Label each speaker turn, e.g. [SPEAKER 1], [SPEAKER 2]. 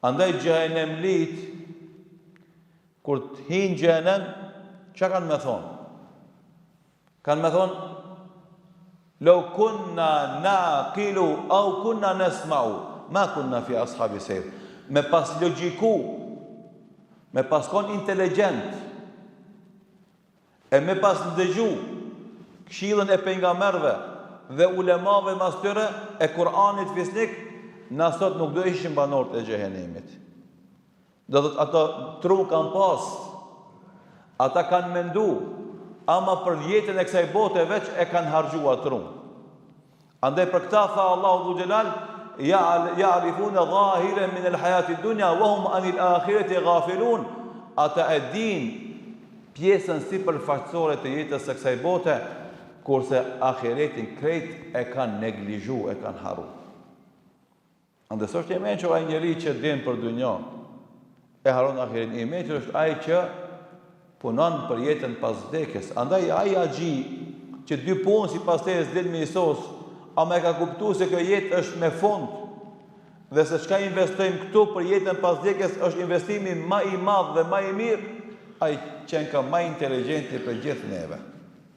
[SPEAKER 1] Andaj xhehenemlit, kur të hinë xhehenem, çka kanë me thonë? Kanë me thonë, "Law kunna naqilu aw kunna nasma'u, ma kunna fi ashabi sayr." Me pas logjiku, me pas kon inteligjent, e me pas ndëgju këshillën e pejgamberëve dhe ulemave mas tyre e Kur'anit fisnik, na sot nuk do ishim banorët e xhehenemit. Do të ato tru kanë pas, ata kanë mendu, ama për jetën e kësaj bote veç e kanë harxhuar tru. Andaj për këta tha Allahu Dhu Xhelal, "Ya'rifuna zahiran min al-hayati ad-dunya wa hum 'anil akhirati ghafilun." Ata e din pjesën sipërfaqësore të jetës së kësaj bote, kurse ahiretin krejt e kanë neglizhu, e kanë harru. Andaj s'është i mençur ai njeri që din për dunjë, e harron ahiretin. I mençur është ai që punon për jetën pas vdekjes. Andaj ai agji që dy punë sipas tejes del me Isos, ama e ka kuptuar se kjo jetë është me fund dhe se çka investojmë këtu për jetën pas vdekjes është investimi më i madh dhe më i mirë, ai që ka më inteligjenti për gjithë neve.